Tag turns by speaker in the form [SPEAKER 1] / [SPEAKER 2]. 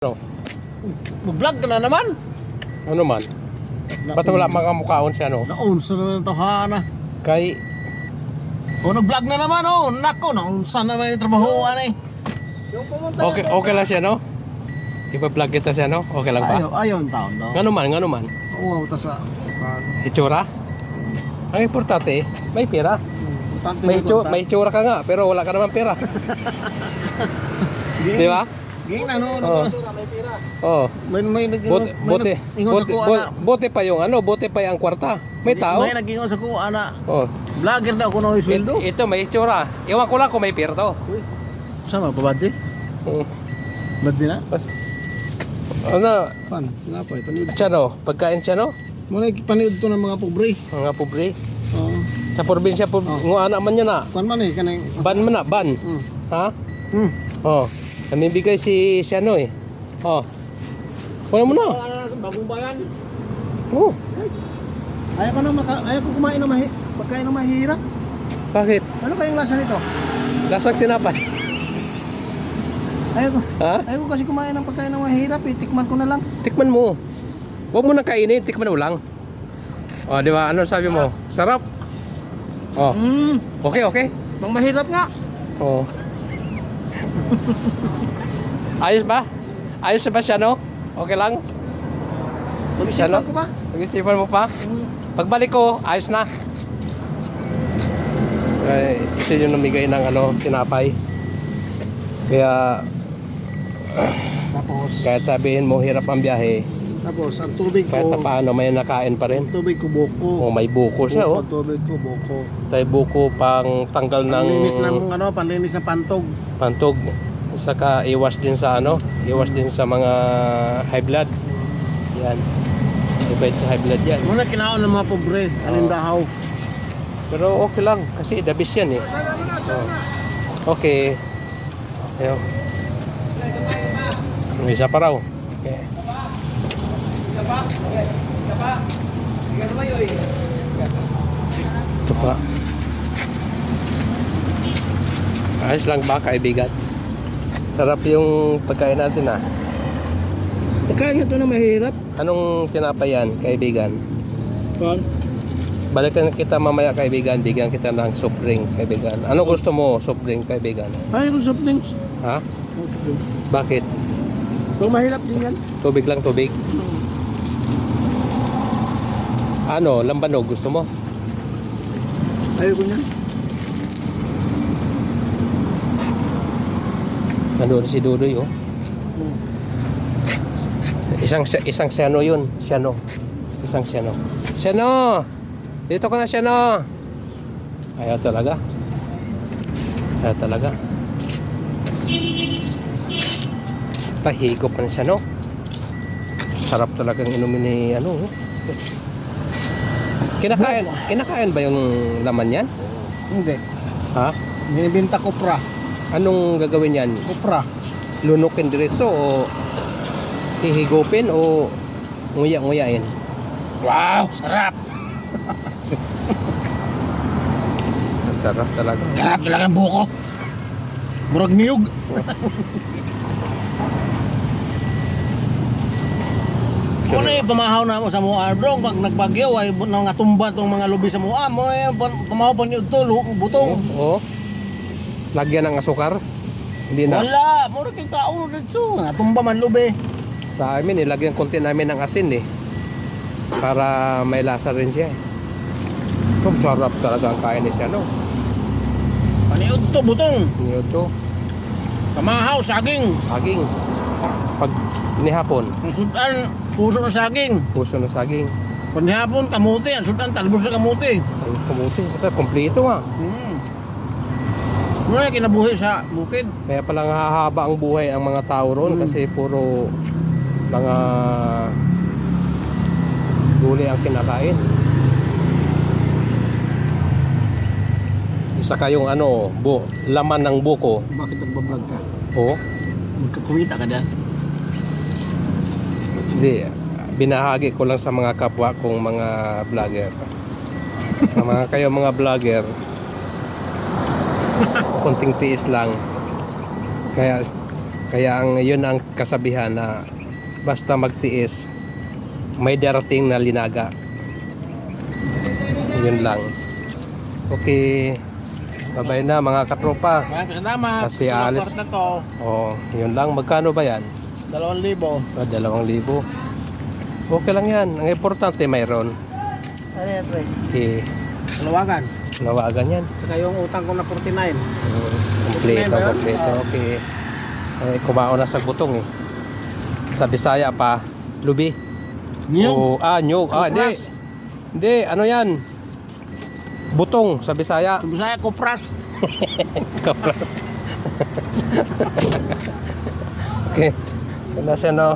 [SPEAKER 1] Ano?
[SPEAKER 2] Mag-vlog ka na naman.
[SPEAKER 1] Ano man? Ba't wala mga mukhaon siya, no?
[SPEAKER 2] Naunsa na ng tawhana.
[SPEAKER 1] Kay,
[SPEAKER 2] O nag-vlog na naman, oh. Nako, naunsa na naman yung trabahoan eh. Yung pumunta
[SPEAKER 1] okay lang siya, no? Ipa-vlog kita siya, no? Okay lang ba?
[SPEAKER 2] Ayaw yung taon, no?
[SPEAKER 1] Ngano man?
[SPEAKER 2] Oo, ta sa...
[SPEAKER 1] Itsura? Ang importante, may pera. May itsura ka nga, pero wala ka naman pera. Di ba?
[SPEAKER 2] Ging na, no?
[SPEAKER 1] Oo.
[SPEAKER 2] May pira.
[SPEAKER 1] Oh.
[SPEAKER 2] May
[SPEAKER 1] Bote pa yung ano, bote pa yung kwarta. May tao.
[SPEAKER 2] May nag-ingon sa ko, ana.
[SPEAKER 1] Oh.
[SPEAKER 2] Vlogger na ako na yung sweldo.
[SPEAKER 1] Ito may itsura. Iwan ko lang kung may pera to.
[SPEAKER 2] Uy. Sama pa, Badji?
[SPEAKER 1] Oh.
[SPEAKER 2] Badji na?
[SPEAKER 1] Ano?
[SPEAKER 2] Pan, pinapay, paniud.
[SPEAKER 1] Siya, no? Pagkain siya, no?
[SPEAKER 2] Muna paniud to ng mga pobre.
[SPEAKER 1] Mga pobre.
[SPEAKER 2] Oo.
[SPEAKER 1] Sa probinsya, anak man yun na.
[SPEAKER 2] Kuan man eh, kanang...
[SPEAKER 1] Ban man na, ban. Ha? Oh. Namibigay si ano eh. Oh. Wala mo na.
[SPEAKER 2] Bagong bayan.
[SPEAKER 1] Oh.
[SPEAKER 2] Ayaw ko kumain ng pagkain ng mahirap.
[SPEAKER 1] Bakit?
[SPEAKER 2] Ano kayang lasa nito?
[SPEAKER 1] Lasang tinapay.
[SPEAKER 2] Ayaw ko kasi kumain ng pagkain ng mahirap eh. Tikman ko na lang.
[SPEAKER 1] Tikman mo. Huwag mo nang kainin, tikman mo lang. Oh, di ba? Ano sabi mo? Sarap. Oh. Okay.
[SPEAKER 2] Bang mahirap nga.
[SPEAKER 1] Oh. Ayos ba? Ayos ba siya, no? Okay lang?
[SPEAKER 2] Pag-isipan ko pa.
[SPEAKER 1] Pag-isipan mo pa? Pagbalik ko, ayos na. Ito yung namigay ng ano, tinapay. Kaya
[SPEAKER 2] Tapos,
[SPEAKER 1] kahit sabihin mo hirap ang biyahe,
[SPEAKER 2] ang tubig
[SPEAKER 1] kahit na
[SPEAKER 2] ko,
[SPEAKER 1] paano may nakain pa rin.
[SPEAKER 2] tubig ko buko.
[SPEAKER 1] Oh, may buko siya, oh.
[SPEAKER 2] Tubig ko buko.
[SPEAKER 1] Tayo buko pang tanggal ng
[SPEAKER 2] Panlinis ng pantog.
[SPEAKER 1] pantog. Saka iwas din sa ano, iwas din sa mga high blood. Yan. Ibait sa high blood yan.
[SPEAKER 2] Muna kinaon ng mga pobre, alindahaw.
[SPEAKER 1] Pero okay lang kasi the best yan eh. Oh. Okay. Ayo. May isa pa raw. Okay. Ito pa. Ayos lang ba, kaibigan? Sarap yung pagkain natin, ah.
[SPEAKER 2] Pagkain ito na mahirap.
[SPEAKER 1] Anong tinapay yan, kaibigan?
[SPEAKER 2] Kuan?
[SPEAKER 1] Balikan kita mamaya, kaibigan. Bigyan kita ng soft drink, kaibigan. Ano gusto mo, soft drink, kaibigan?
[SPEAKER 2] Ayaw ko soft drinks.
[SPEAKER 1] Ha? Bakit?
[SPEAKER 2] Pag mahirap din yan.
[SPEAKER 1] Tubig lang, tubig. Ano, lambanog gusto mo?
[SPEAKER 2] Ayaw ko yan.
[SPEAKER 1] Nandun si Dudoy, oh. Isang Siano yun. Siano. Isang Siano. Siano! Dito ka na, Siano! Ayaw talaga. Ayaw talaga. Tahigop na siya, no? Sarap talagang inumin ni ano, oh. Kinakain ba yung laman yan?
[SPEAKER 2] Hindi.
[SPEAKER 1] Ha?
[SPEAKER 2] Binibinta kopra.
[SPEAKER 1] Anong gagawin yan?
[SPEAKER 2] Kopra.
[SPEAKER 1] Lunukin diretso o hihigupin o nguya-nguyain?
[SPEAKER 2] Wow! Sarap!
[SPEAKER 1] Sarap talaga.
[SPEAKER 2] Sarap talaga ng buko. Murag niyog. Kung ano yung pamahaw na mo sa mua, bro, pag nagbagyo ay nangatumba itong mga lubi sa mua, mo na yung pamahaw pa niyo ito, butong.
[SPEAKER 1] Oo. Lagyan ng asukar? Hindi na.
[SPEAKER 2] Wala, murag yung tao dito, natumba man lubi.
[SPEAKER 1] Sa amin, nilagyan konti namin ng asin eh. Para may lasa rin siya eh. Sarap talaga ang kain ni siya, no?
[SPEAKER 2] Paniud to, butong.
[SPEAKER 1] Ito,
[SPEAKER 2] Pamahaw, saging.
[SPEAKER 1] saging. Pag inihapon,
[SPEAKER 2] Ang sudan, puso na saging.
[SPEAKER 1] puso ng saging.
[SPEAKER 2] Panihapon, kamuti. Ang sudan, talbos na kamuti.
[SPEAKER 1] Ang kamuti. Ito, kompleto nga.
[SPEAKER 2] Ano yung kinabuhi sa bukid?
[SPEAKER 1] Kaya palang hahaba ang buhay ang mga tao roon kasi puro mga gulay ang kinakain. Isa kayong ano, laman ng buko.
[SPEAKER 2] Bakit nagbablog ka?
[SPEAKER 1] Oo.
[SPEAKER 2] Magkakumita ka dyan?
[SPEAKER 1] Hindi, binahagi ko lang sa mga kapwa kong mga vlogger. Kayo mga vlogger, konting tiis lang. Kaya Kaya yun ang kasabihan na basta magtiis, may darating na linaga. Yun lang. Okay. Babay na mga katropa.
[SPEAKER 2] Maraming salamat.
[SPEAKER 1] Kasi
[SPEAKER 2] Ito lang
[SPEAKER 1] alis.
[SPEAKER 2] kwarta to.
[SPEAKER 1] Oh, yun lang. Magkano ba yan?
[SPEAKER 2] 2,000.
[SPEAKER 1] 2,000. Okay lang yan. Ang importante mayroon.
[SPEAKER 2] Ano yan, pre?
[SPEAKER 1] Okay.
[SPEAKER 2] Lawagan.
[SPEAKER 1] Nawagan yan.
[SPEAKER 2] Saka yung utang ko na 49.
[SPEAKER 1] Kompleto,
[SPEAKER 2] ba yun?
[SPEAKER 1] kompleto. Okay. Kumao na sa butong eh. Sa Bisaya pa, lubi.
[SPEAKER 2] Niyog.
[SPEAKER 1] Nyug. Hindi.
[SPEAKER 2] Kupras.
[SPEAKER 1] Hindi, ano yan? Butong sa Bisaya.
[SPEAKER 2] Sa Bisaya, kupras.
[SPEAKER 1] Kapras. Okay. Yan na siya, no?